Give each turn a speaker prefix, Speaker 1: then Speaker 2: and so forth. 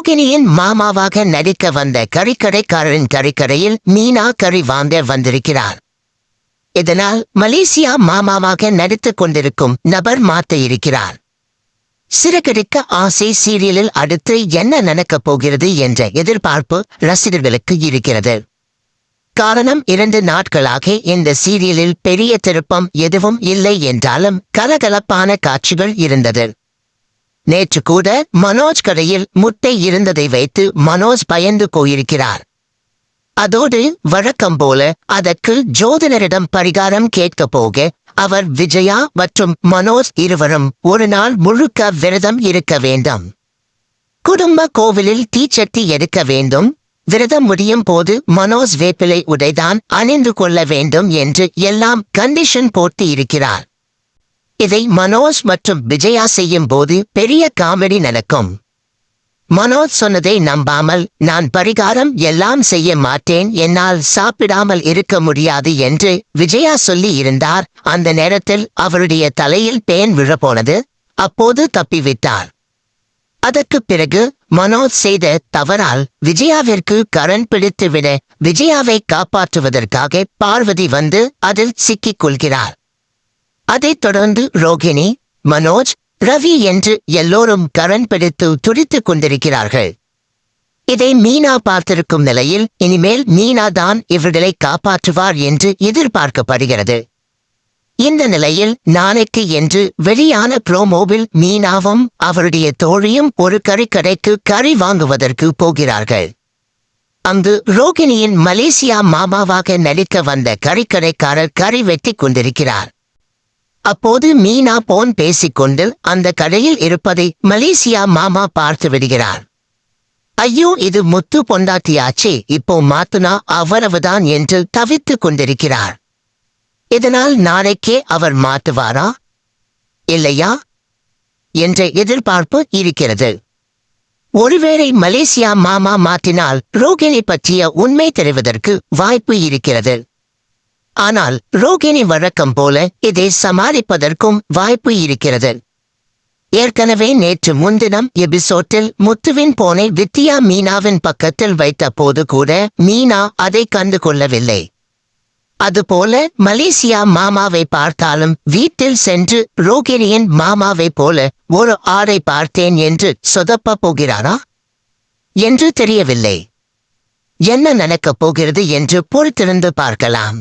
Speaker 1: ரோகிணியின் மாமாவாக நடிக்க வந்த கறிக்கடைக்காரரின் கறிக்கடையில் மீனா கறி வாங்க வந்திருக்கிறார். இதனால் மலேசியா மாமாவாக நடித்துக் கொண்டிருக்கும் நபர் மாற்ற இருக்கிறார். சிறகடிக்க ஆசை சீரியலில் அடுத்து என்ன நடக்கப் போகிறது என்ற எதிர்பார்ப்பு ரசிகர்களுக்கு இருக்கிறது. காரணம் 2 நாட்களாக இந்த சீரியலில் பெரிய திருப்பம் எதுவும் இல்லை என்றாலும் கலகலப்பான காட்சிகள் இருந்தது. நேற்று கூட மனோஜ் கடையில் முட்டை இருந்ததை வைத்து மனோஜ் பயந்து போயிருக்கிறார். அதோடு வழக்கம் போல அதற்கு ஜோதிடரிடம் பரிகாரம் கேட்க போக அவர் விஜயா மற்றும் மனோஜ் இருவரும் ஒரு நாள் முழுக்க விரதம் இருக்க வேண்டும். குடும்ப கோவிலில் தீச்சட்டி எடுக்க வேண்டும். விரதம் முடியும் போது மனோஜ் வேப்பிலை உடைதான் அணிந்து கொள்ள வேண்டும் என்று எல்லாம் கண்டிஷன் போட்டு இருக்கிறார். இதை மனோஜ் மற்றும் விஜயா செய்யும் போது பெரிய காமெடி நடக்கும். மனோஜ் சொன்னதை நம்பாமல் நான் பரிகாரம் எல்லாம் செய்ய மாட்டேன், என்னால் சாப்பிடாமல் இருக்க முடியாது என்று விஜயா சொல்லி இருந்தார். அந்த நேரத்தில் அவருடைய தலையில் பேன் விழப்போனது. அப்போது தப்பிவிட்டார். அதற்கு பிறகு மனோஜ் செய்த தவறால் விஜயாவிற்கு கரண் பிடித்துவிட விஜயாவை காப்பாற்றுவதற்காக பார்வதி வந்து அதில் சிக்கிக் கொள்கிறார். அதைத் தொடர்ந்து ரோகிணி, மனோஜ், ரவி என்று எல்லோரும் கரண் பிடித்து துடித்துக் கொண்டிருக்கிறார்கள். இதை மீனா பார்த்திருக்கும் நிலையில் இனிமேல் மீனா தான் இவர்களை காப்பாற்றுவார் என்று எதிர்பார்க்கப்படுகிறது. இந்த நிலையில் நாளைக்கு என்று வெளியான ப்ரோமோவில் மீனாவும் அவருடைய தோழியும் ஒரு கறிக்கடைக்கு கறி வாங்குவதற்கு போகிறார்கள். அங்கு ரோகிணியின் மலேசியா மாமாவாக நடிக்க வந்த கறிக்கடைக்காரர் கறி வெட்டி கொண்டிருக்கிறார். அப்போது மீனா போன் பேசிக்கொண்டு அந்த கடையில் இருப்பதை மலேசியா மாமா பார்த்து விடுகிறார். ஐயோ, இது முத்து பொண்டாட்டியாச்சே, இப்போ மாத்துனா அவ்வளவுதான் என்று தவித்துக் கொண்டிருக்கிறார். இதனால் நாளைக்கே அவர் மாட்டுவாரா இல்லையா என்ற எதிர்பார்ப்பு இருக்கிறது. ஒருவேளை மலேசியா மாமா மாற்றினால் ரோகிணி பற்றிய உண்மை தெரிவதற்கு வாய்ப்பு இருக்கிறது. ஆனால் ரோகிணி வழக்கம் போல இதை சமாளிப்பதற்கும் வாய்ப்பு இருக்கிறது. ஏற்கனவே நேற்று முன்தினம் எபிசோட்டில் முத்துவின் போனை வித்யா மீனாவின் பக்கத்தில் வைத்த போது கூட மீனா அதை கண்டு கொள்ளவில்லை. அதுபோல மலேசியா மாமாவை பார்த்தாலும் வீட்டில் சென்று ரோகிணியின் மாமாவை போல ஒரு ஆடை பார்த்தேன் என்று சொதப்ப போகிறாரா என்று தெரியவில்லை. என்ன நடக்கப் போகிறது என்று பொறுத்திருந்து பார்க்கலாம்.